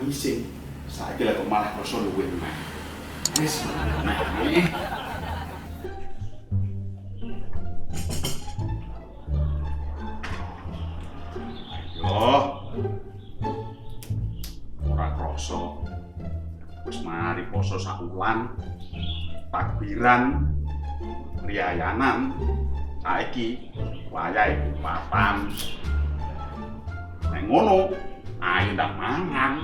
ngising. Saiki lek kok malah krasa luwih meneh. Wis, nah iki. Yo. Ora krasa. Wis mari poso sak wulan. Takbiran, riyayanan. Saiki wayahe papan. Nek ngono, ayo ndang mangan.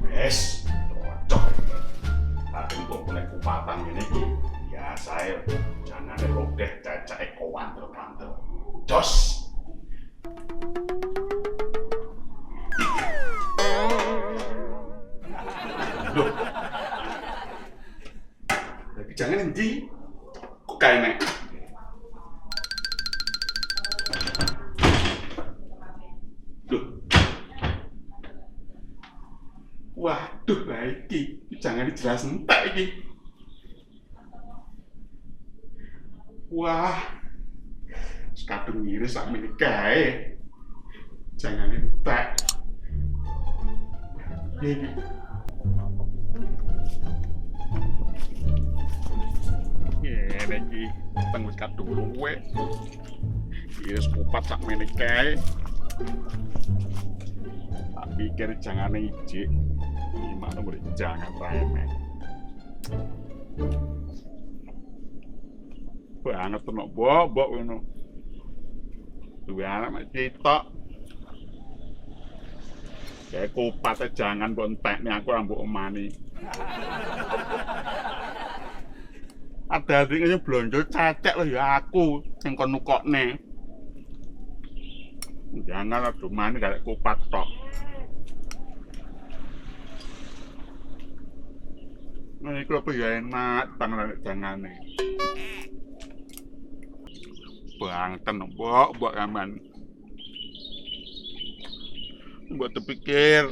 Wes, cocok. Tapi kok nek kupatan ngene iki, biasa ya. Jangan rodeh cacake kowantel-kantel. Jos. Loh. Tapi jangan endi? Kok kae nek? Loh. Waduh, lah iki jangan dijelas entek iki. Wah. Kadung ngiris sak meneh kae. Jangan entek. Iki. Ngene iki, teng wis kadung luwe. Ngiris kupat sak meneh kae. Tak pikir jangane ijik. Gimana boleh jangan remeh. Banget tenan bobok ngono. Duwe anak mek citok. Kayak kupat jangan mbok entekne aku ora mbok omani. Ada adiknya blonjo cecek lho ya aku sing kon nukokne. Jangan aduh mani karek kupat tok. Nah, iku apa ya enak tangan jangane. Bangten mbok aman. Mbok terpikir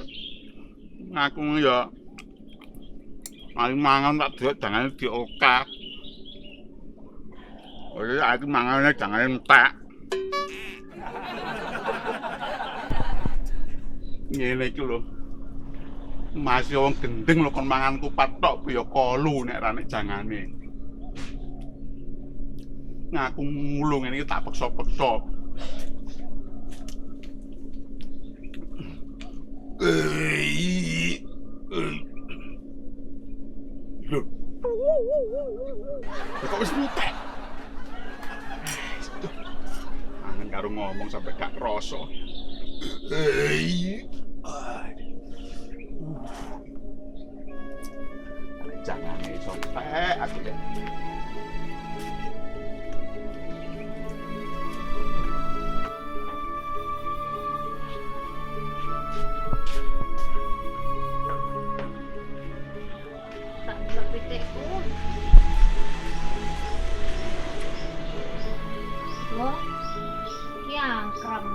aku ya mari mangan tak delok jangane diokak. Oke, aku mangane jangane entek. Ngene iki lho. Masih wong gendeng lho kon mangan kupat tok ya kolu nek ra nek jangane. Ngaku mulu ngene iki tak peksa-peksa. Lho. Kok wis mutek? Angen karo ngomong sampai gak krasa. Jangan sampai aku deh. Tak berpitikku. Lo, yang kram.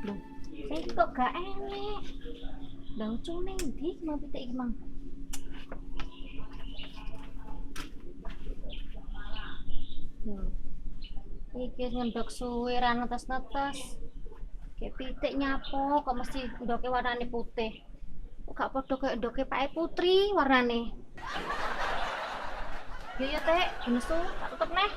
Loh, saya kok gak enak. Lah ucune ndi mau pitik iki, Mang? Loh. Iki ngendok suwe ra netes-netes. Kayak pitik nyapo kok mesti ndoke warnane putih. Kok gak padha kaya ndoke Pak Putri warnane. Ya Teh, nesu tak tutup neh.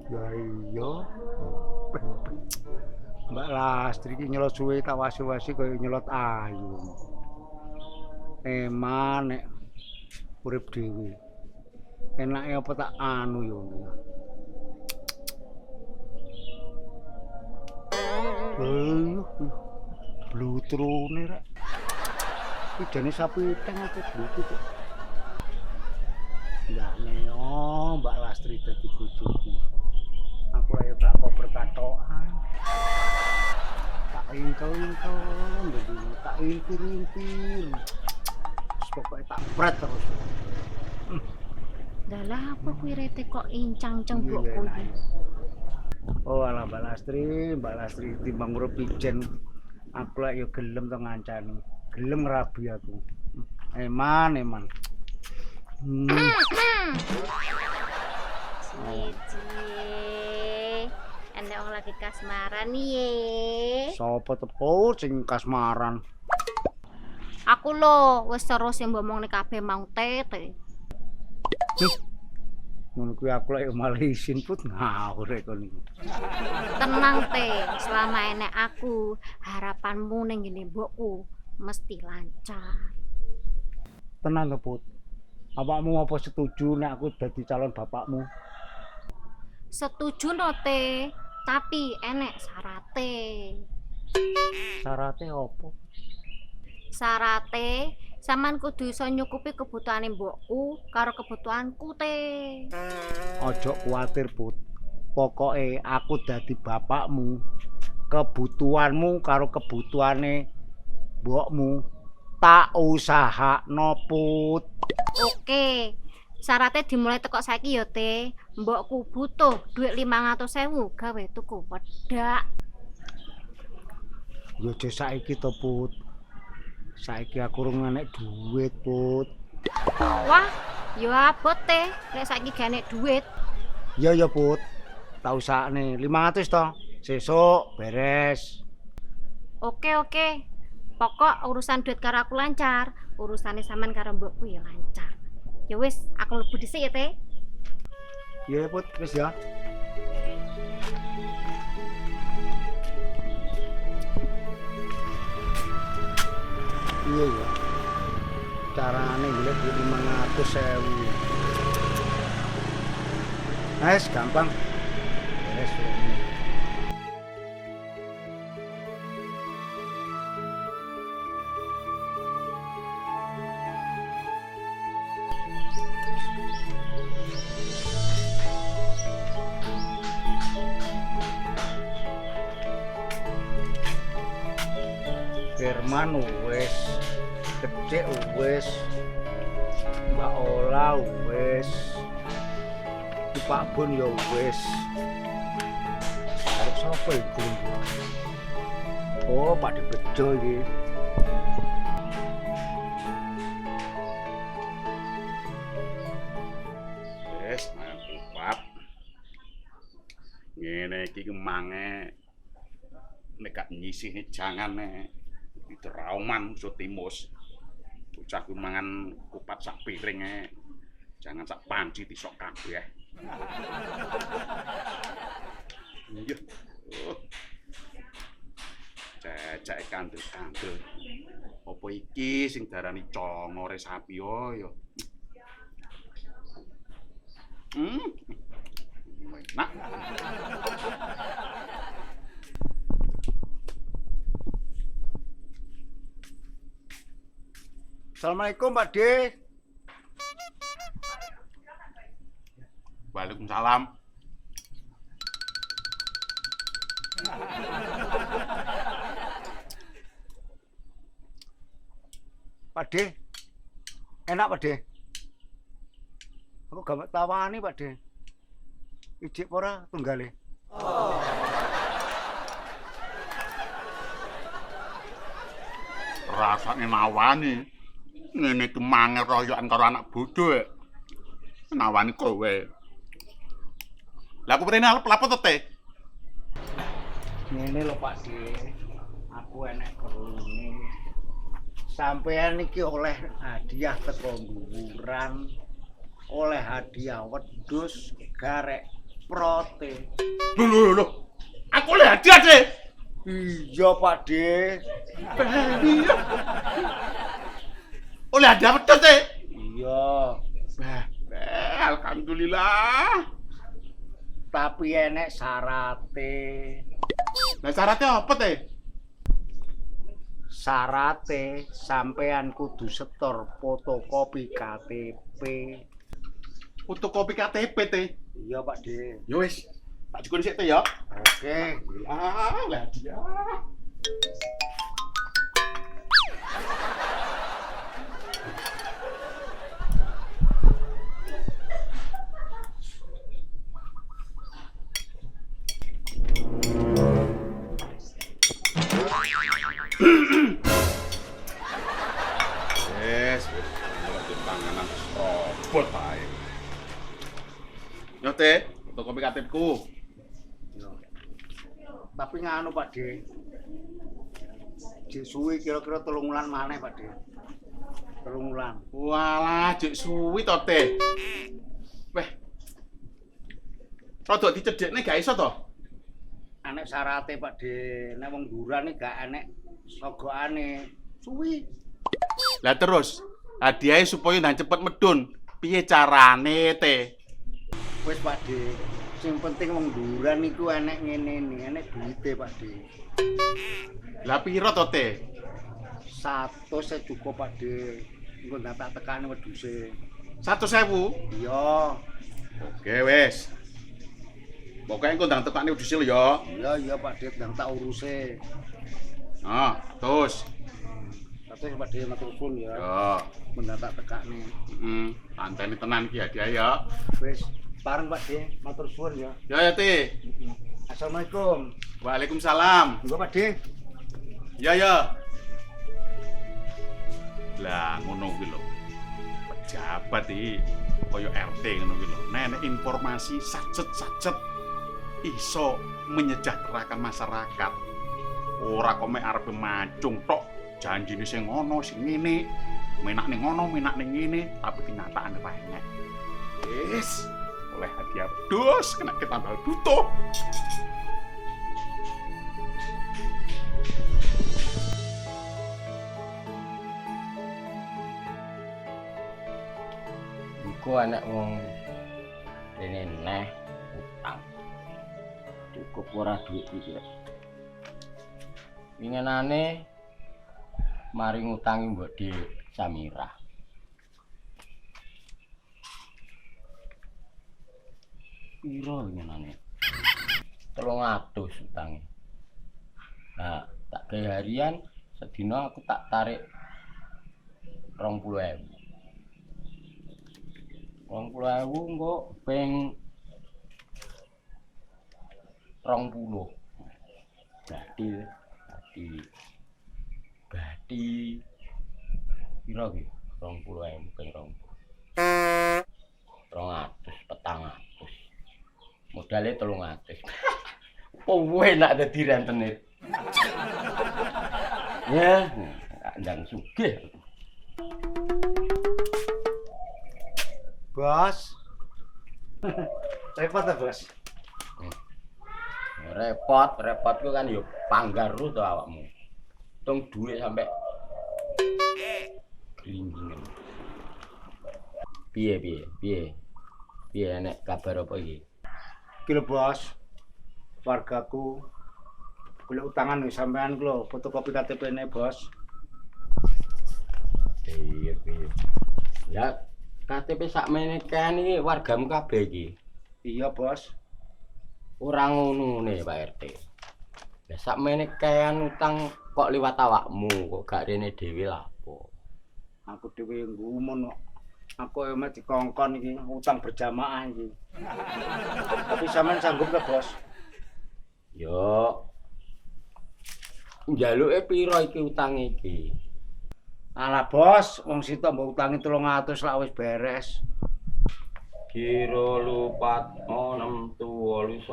Ya iya. Mbak Lastri iki nyelot suwe tak wasi-wasi kaya nyelot ayu. Eman nek urip dhewe. Enake apa tak anu yo. Blutrune rek. Iki jane sapi teng apa blutu kok. Ndak neo Mbak Lastri dadi bojoku. Aku ayo tak kok berkatokan. ingkel-ingkel ndek tak intir-intir. Pokoke tak pret terus. Dalah apa kuwi rete kok incang-cang Iya, mbokku enak. iki. Oh alah Mbak Lastri timbang urip ijen aku lek yo gelem to ngancani. Gelem ngrabi aku. Eman. Cie. Enek wong lagi kasmaran ye. Sopo teput sing kasmaran? Aku lho wis terus sing ngomong nek kabeh mau tete. Ngono kuwi aku lek malah isin put ngawur rek kon iki. Tenang teh, selama enek aku, harapanmu ning ngene mbokku mesti lancar. Tenang to put. Awakmu apa setuju nek aku dadi calon bapakmu? Setuju no teh, tapi enek syarate. Syaratnya apa? Syarate sampean kudu iso nyukupi kebutuhane mbokku karo kebutuhanku teh. Ojo kuwatir put. Pokoke aku dadi bapakmu. Kebutuhanmu karo kebutuhane mbokmu tak usahakno put. Oke. Syaratnya dimulai teko saiki ya teh. Mbokku butuh duit 500.000 gawe tuku wedak. Yo aja saiki to put. Saiki aku urung enek duit put. Wah, yo abot teh, nek saiki gak enek duit. Iya ya put. Tak usahane 500 to. Sesuk beres. Oke. Pokok urusan duit karo aku lancar, urusane sampean karo mbokku ya lancar. Ya wis, aku mlebu dhisik ya, Teh. Iya put, wis ya. Iya ya. Carane golek duit 500.000. Wes gampang. Beres duitnya. Firman wis, Kecik wis, Mbak Ola wis, Pak Bun ya wis. Arep sapa iku? Oh, Pak Bejo iki. Wis mantap. Ngene iki kemange nek gak nyisih jangan nek trauman musuh timus. Bocah ku mangan kupat sak piring jangan sak panci disok kabeh. Iya. Cecek kandel-kandel. Apa iki sing darani congore sapi yo. Enak. Assalamualaikum Pak De. Waalaikumsalam. Pak De. Enak Pak De. Aku gak tawani Pak De. Ijik ora tunggale. Rasane nawani. Ngene iki mangan royokan karo anak bodho. Nawani kowe. Lah aku mrene arep lapo to, Teh? Ngene lho Pak De. Aku enek kerune. Sampean iki oleh hadiah teko nguburan. Oleh hadiah wedhus garek prote. Lho. Aku oleh hadiah, Teh. Iya Pak De. Iya. Oleh hadiah wedhus, Teh. Iya. Alhamdulillah. Tapi enek syarate. Lah syaratnya apa, Teh? Syarate sampean kudu setor fotokopi KTP. Fotokopi KTP, Teh. Iya Pak De. Ya wis, tak cukur sik, Teh ya. Oke. Alhamdulillah, lah hadiah. Wis ngerti panganan robot ae. Nyote, untuk kopi katipku. Yo. Tapi nganu Pak De. Jek suwi kira-kira 3 wulan maneh Pak De. 3 wulan. Walah, jek suwi to, Teh. Weh. Rodok dicedhekne gak iso to? Anek syarate Pak De, nek wong duran iki gak enek sogokane. Suwi. Lah terus, hadiahnya supaya ndang cepet medun. Piye carane, Teh? Wis Pak De, sing penting wong duran iku enek ngene iki, enek duite Pak De. Lah piro to, Teh? 100 cukup Pak De. Engko ndak tak tekani wedhuse. 100.000. Iya. Oke, wis. Pokoke engko ndang tekani wedhus lho ya. Iya Pak De, ndang tak uruse. Ah, terus. Terus Pak De matur suwun ya. Yo. Mun tak tekani. Tanteni tenan iki hadiah ya. Wis, pareng Pak De, matur suwun ya. Ya, Teh. Assalamualaikum. Waalaikumsalam. Juga Pak De. Ya, ya. Lah ngono kuwi lho. Pejabat iki kaya RT ngono kuwi lho. Nek informasi sajet-sajet iso menyejahterakan masyarakat. Ora kok mek arep macung tok, janjine sing ngono, sing ngene. Menak ning ngono, menak ning ngene, tapi kenyataane ra enek. Wis, oleh hadiah wedhus kena ketambal butuh. Iku anak wong rene neh utang. Cukup ora duit iki. Winginane mari ngutangi mbok Dik Samira. Piro winginane? 300 utange. Nah, tak gawe harian sedina aku tak tarik 20.000. 20.000 engko ping 20. Gati piro ki? 20.000 ping 20. 200 petang atus. Modale 300. Opo enak dadi rentenir. Ya, ndang sugih. Bos. Repot ta, Bos? Repotku kan yo panggaru to awakmu. Tung dhuwit sampe glinggingan. Piye enek kabar apa iki? Iki lho, Bos. Wargaku golek utangan nih sampean ku lho, fotokopi KTP-ne, Bos. Iya. Ya KTP sakmene kan iki wargamu kabeh iki. Iya, Bos. Ora ngono ne Pak RT. Lah sakmene kan utang kok liwat awakmu, kok gak rene dhewe lapo. Aku dhewe ngumun kok. Aku emet dikongkon iki utang berjamaah iki. Tapi sampean sanggup ta, Bos? Yo. Njaluke piro iki utang iki? Alah, Bos, wong sitok mbok utangi 300 lak wis beres. Kira lupat 6 tuwa 9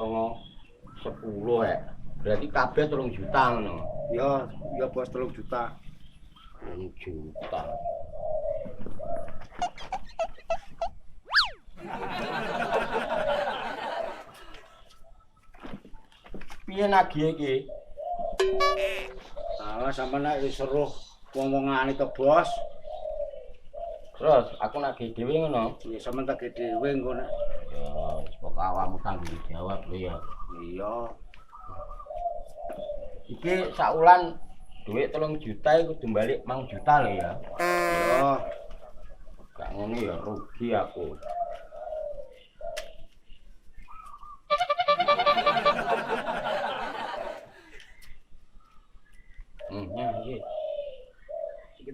10 ya. Berarti kabeh 3 juta ngono. Ya, Bos, 3 juta. 3 juta. Piye nagih iki? Alah, sampean nek wis seruh wong-wongane to, Bos. Terus aku nagih dhewe ngono. Ya sampean tak dhewe engko nek. Ya, wis pokoke awakmu tanggung jawab lho ya. Iya. Iki sak wulan dhuwit 3 juta iku kudu balik 5 juta lho ya. Iya. Gak ngono ya rugi aku.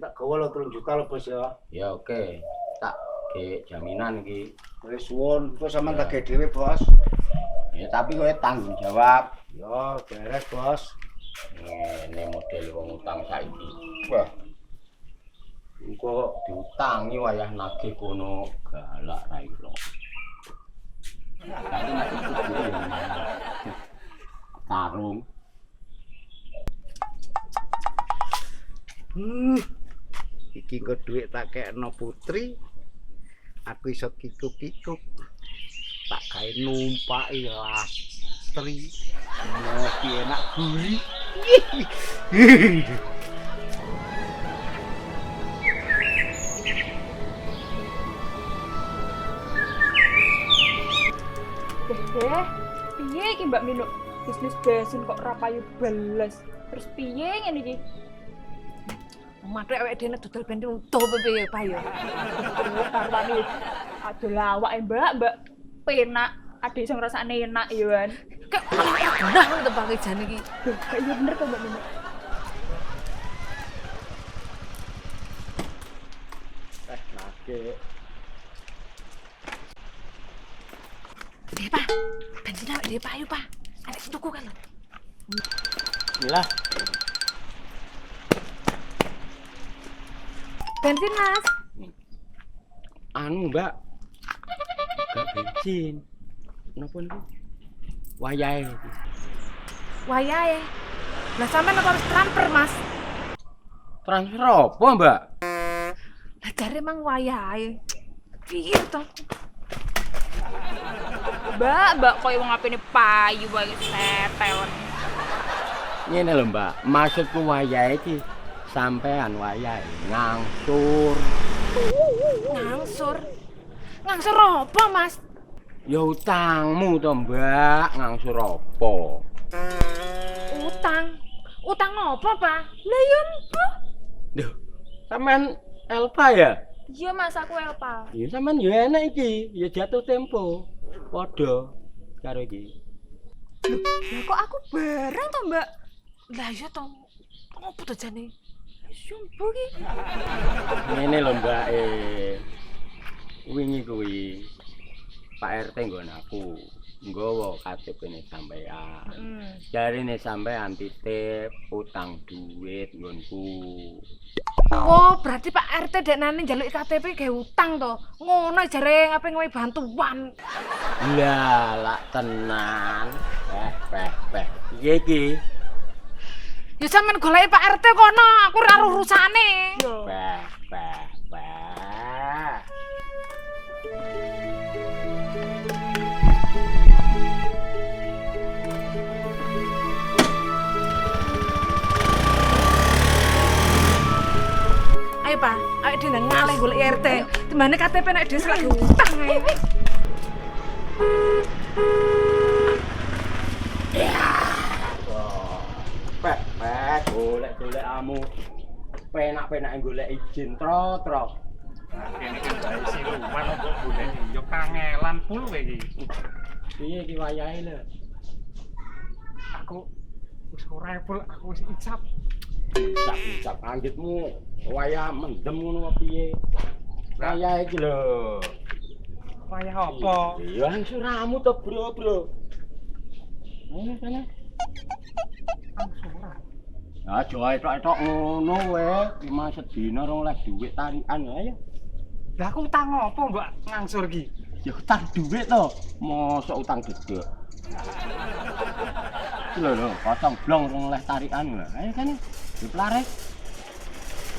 tak gawa lo 3 juta lo bos ya. Ya oke. Tak ge jaminan iki. Wis suwun, kok sampean Ya. tak gawe dhewe bos. Ya tapi kowe tanggung jawab. Yo beres bos. Ngene model wong utang saiki. Wah. Engko diutangi wayah nagih kono galak ra iso. Tadi nek itu dhewe ya. Tarung. Iki engko dhuwit tak kekno Putri. Aku iso kikuk-kikuk. Tak gawe numpaki Lastri. Ngopi enak gurih. Deh, piye iki Mbak Mino? Bisnis bensin kok ra payu belas. Terus piye ngene iki? Matuk awake dhewe dodol bensin utuh piye payu. Karwane adol awake Mbak penak, adik sing rasane enak ya kan. Kek nah untuk pakai jan iki. Duh, kayak bener kok Mbak Mino. Nagih. Deh, Pak. Bensin awake dhewe payu, Pak. Arek tuku kan. Bismillah. Bensin Mas. Anu, Mbak. Gak bensin. Napa niku? Wayahe iki. Wayahe. Lah sampean kok harus transfer, Mas? Transfer apa, Mbak? Lah jare mang wayahe. Piye to? Mbak koyo wong apene payu wae setel. Ngene lho, Mbak. Maksudku wayahe iki sampean wayahe ngangsur. Ngangsur. Ngangsur apa, Mas? Ya utangmu to, Mbak. Ngangsur apa? Utang. Utang apa, Pak? Lah ya mbah. Duh, sampean Elpa ya? Iya Mas, aku Elpa. Ya sampean ya enak iki, ya jatuh tempo. Padha karo iki. Lah kok aku bareng to, Mbak? Lah iya to. Apa to jane? Sumpah ki. Ngene lho, Mbak. Wingi kuwi Pak RT nggon aku. Nggawa KTP-ne sampean. Jarine sampean titip utang duit nggonku. Oh, berarti Pak RT dek nane njaluk KTP gawe utang to. Ngono jare ngape ngawe bantuan. Lah, lak tenan. Piye iki? Ya sampean goleki Pak RT kono, aku ora urusane. Beh. Ayo Pak, ayo dhewe ngalih golek RT. Dimane KTP nek dhewe lagi utang ae. Golek amu. Penak-penake golek izin tro. Kene iki bae siluman kok golek yo kangelan pul kowe iki. Piye iki wayahe lho? Aku wis ora pul, aku wis icap. Ucap anggitmu wayah mendem ngono apa piye? Wayahe iki lho. Wayah apa? Ya suramu to, Bro. Ayo kana. Angsuran. Aja etok-etok ngono wae, cuma sedina rong les dhuwit tarikan ayo. Lah aku utang apa, Mbak, ngangsur iki? Ya utang dhuwit to, mosok utang gedhe. Lho, kosong blong rong les tarikan lho. Ayo kana, diplares.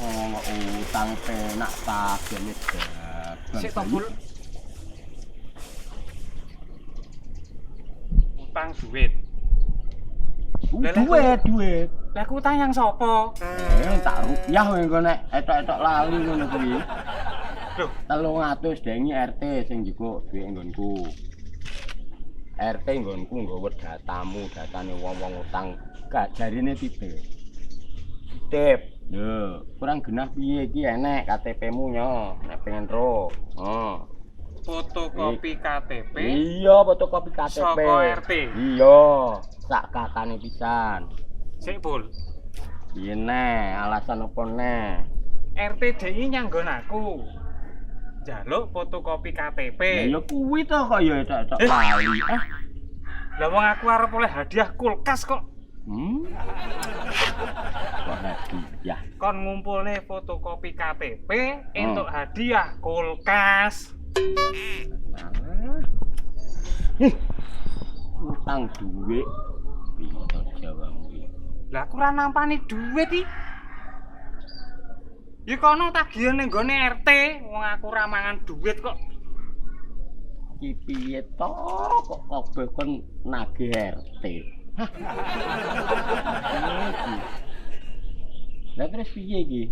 Oh, utang penak ta gene dagang. Sik to, Bul. Utang duit. Duit. Lah aku utang yang sapa? Tak rupiah kowe engko nek etok-etok lali ngono kuwi. Loh, 300 dengi RT sing njupuk dhuwit nggonku. RT nggonku nggawa datamu, datane wong-wong utang gak jarine titip. Lho, kurang genah piye iki enek KTP-mu nyo, nek pengen ro. fotokopi KTP. Iya, fotokopi KTP. Saka RT. Iya, sak katane pisan. Sik, Bul. Piye neh, alasan opo neh? RT DI nyanggon aku. Jaluk fotokopi KTP. Ya kuwi to kok ya tok lali. Lah wong aku arep oleh hadiah kulkas kok. Kok hadiah. Kon ngumpulne fotokopi KTP entuk hadiah kulkas. Utang duit. Piye to jawamu iki? Lah aku ora nampani duit iki. Ya kono tagihan ning gone RT, wong aku ora mangan duit kok. Iki piye to kok kabeh kon nagih RT? Lah terus piye iki?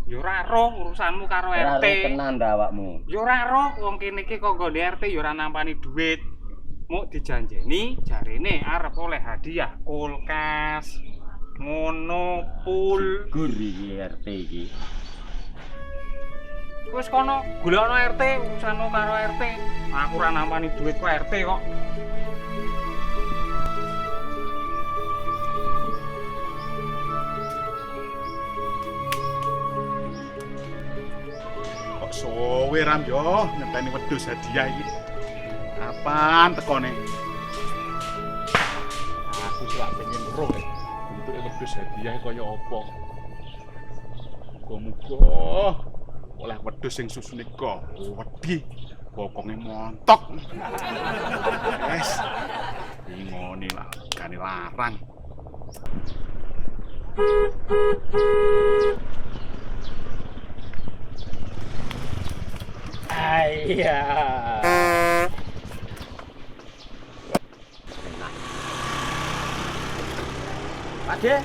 Ya ora roh urusanmu karo Ora RT. tenan ta awakmu? Ya ora roh wong kene iki kok nggone RT ya ora nampani duit. Muk dijanjeni jarene arep oleh hadiah kulkas. Ngono pul. Gur iki RT iki. Wis kono golekno RT urusanmu karo RT. Aku ora nampani duit kok RT kok. Kok sowe Ram yo ngenteni wedhus hadiah iki. Kapan tekone? Aku sih lak pengen roh bentuke wedhus hadiah kaya apa. Muga-muga oleh wedhus sing susune wedi, bokonge montok. Wes. Ngene lah, gane larang. Iya. Pakde.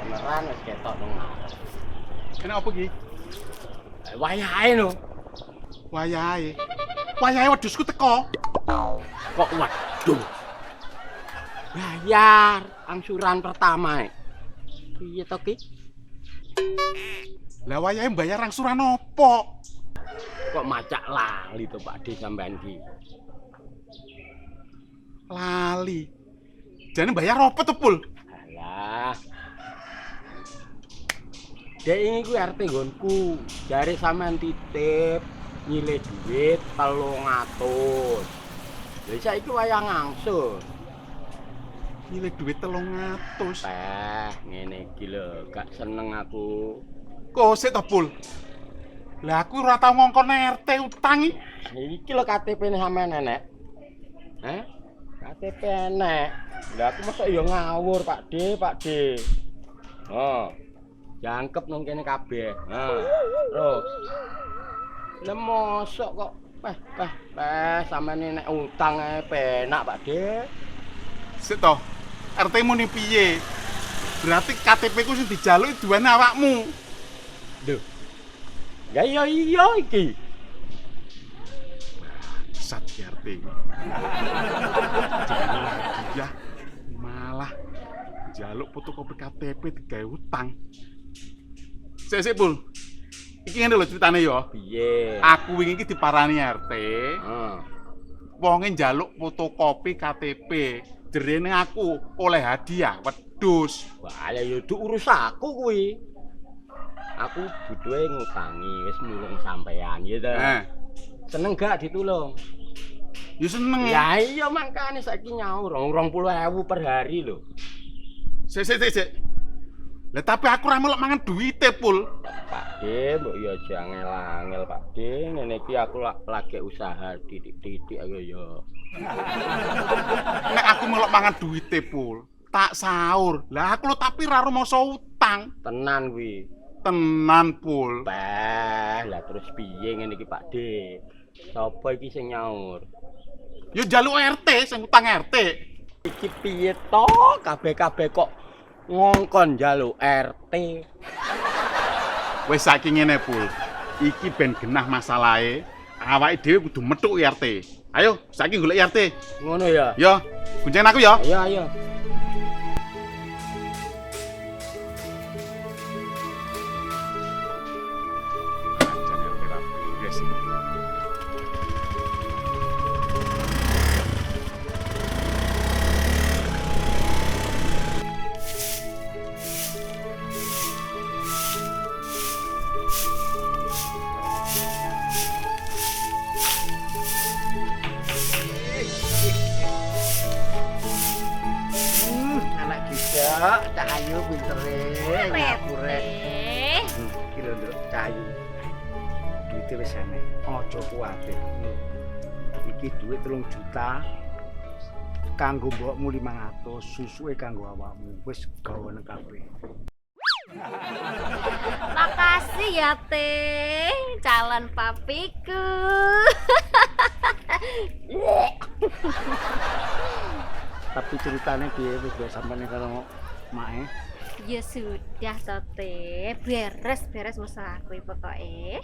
Beneran wis ketok nang ngarep. Kene apa iki? Wayahe lho. Wayahe. Wayahe wedhusku teko. Kok waduh. Bayar angsuran pertama. Piye to ki? Lah wayahe mbayar angsuran apa? Kok macak lali to Pakde sampean ki? Lali. Jane bayar apa to, Pul? Alah. Dek ini ku RT nggonku. Jare sampean titip nyilih duit 300. Lha saiki wayah ngangsur. Nyilih duit 300. Ngene iki lho, gak seneng aku. Kok sik to, Pul? Lah aku ora tau ngongkon RT utang iki. Iki lho KTP-ne sampean enek. KTP enek. Lah aku mosok ya ngawur, Pakde. Oh. Jangkep nang kene kabeh. Terus. Lah mosok kok sampean nek utang ae penak, Pakde. Sik to. RT-mu ni piye? Berarti KTP ku sing dijaluk duwene awakmu. Lho. Ya iya iki. Sat RT. Ya malah jaluk fotokopi KTP digawe utang. Sik Pul. Iki ngene lho ceritane ya. Piye? Aku wingi iki diparani RT. Wonge njaluk fotokopi KTP. Jerene aku oleh hadiah wedhus. Wah, ya yo urus aku kuwi. Aku butuhe ngutangi wis nulung sampean ya to. Seneng gak ditulung? Ya seneng. Ya iya makane saiki nyaur 20.000 per hari lho. Sik. Lah tapi aku ora melok mangan duwite, Pul. Pakde, mbok ya aja angel-angel, Pakde. Ngene iki aku lagi usaha titik-titik ayo ya. Nek aku melok mangan duwite, Pul, tak sahur. Lah aku lho tapi ra rumangsa utang. Tenan kuwi. Tenan, Pul. Bah, lah terus piye ngene iki, Pakde? Sapa iki sing nyaur? Ya njaluk RT, sing utang RT. Iki piye to? Kabeh-kabeh kok ngongkon njaluk RT. Wis saiki ngene, Pul. Iki ben genah masalahe. Awake dhewe kudu metuk RT. Ayo, saiki golek RT. Ngono ya? Yo, kuncen aku ya. Ayo. Nduk, Cahayu pintere ngapure. Rete. Iki lho Nduk, Cahayu. Duite wis enek, aja kuwatir. Iki duit 3 juta. Kanggo mbokmu 500, susuke kanggo awakmu. Wis gawane kabeh. Makasih ya Teh, calon papiku. Tapi ceritane piye wis sampeyan karo mae? Ya sudah toh Teh, beres masalahku pokoke.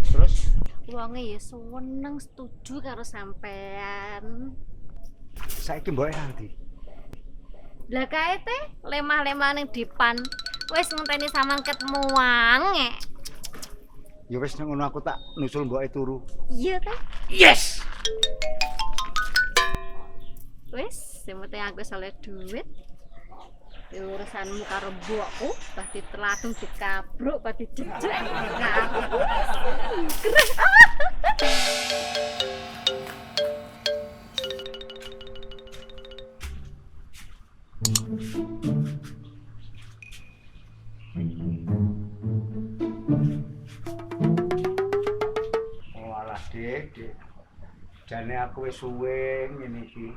Terus Wonge ya seneng setuju karo sampean. saiki mboke nanti. Lah kae Teh, lemah-lemah ning depan. Wis ngenteni sampean ketemu wange. Ya wis nek ngono aku tak nusul mboke turu. Iya Teh. Yes. Wis, sing penting aku oleh duit. Urusanmu karo mbokku pasti teladung dikabruk, pasti jejek. Aku Walah, Dik. Jane aku wis suwe ngene iki.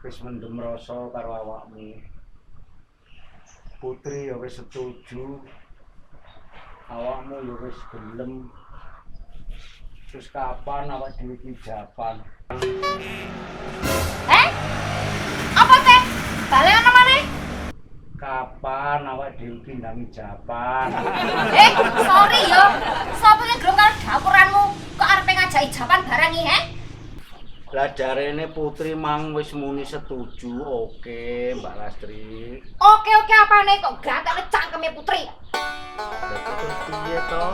Wis mendem rasa karo awakmu. Putri ya wis setuju. Awakmu ya wis gelem. Terus kapan awak dhewe iki japan? apa Teh? Balik ana maneh? Kapan awak dhewe iki ndangi japan? Sorry yo. Sopo sing gelem karo dapuranmu kok arepe ngajaki japan barang iki, he? Lah jarene Putri mang wis muni setuju. Oke, Mbak Lastri. Oke apane kok gatek cangkeme Putri? Terus piye to?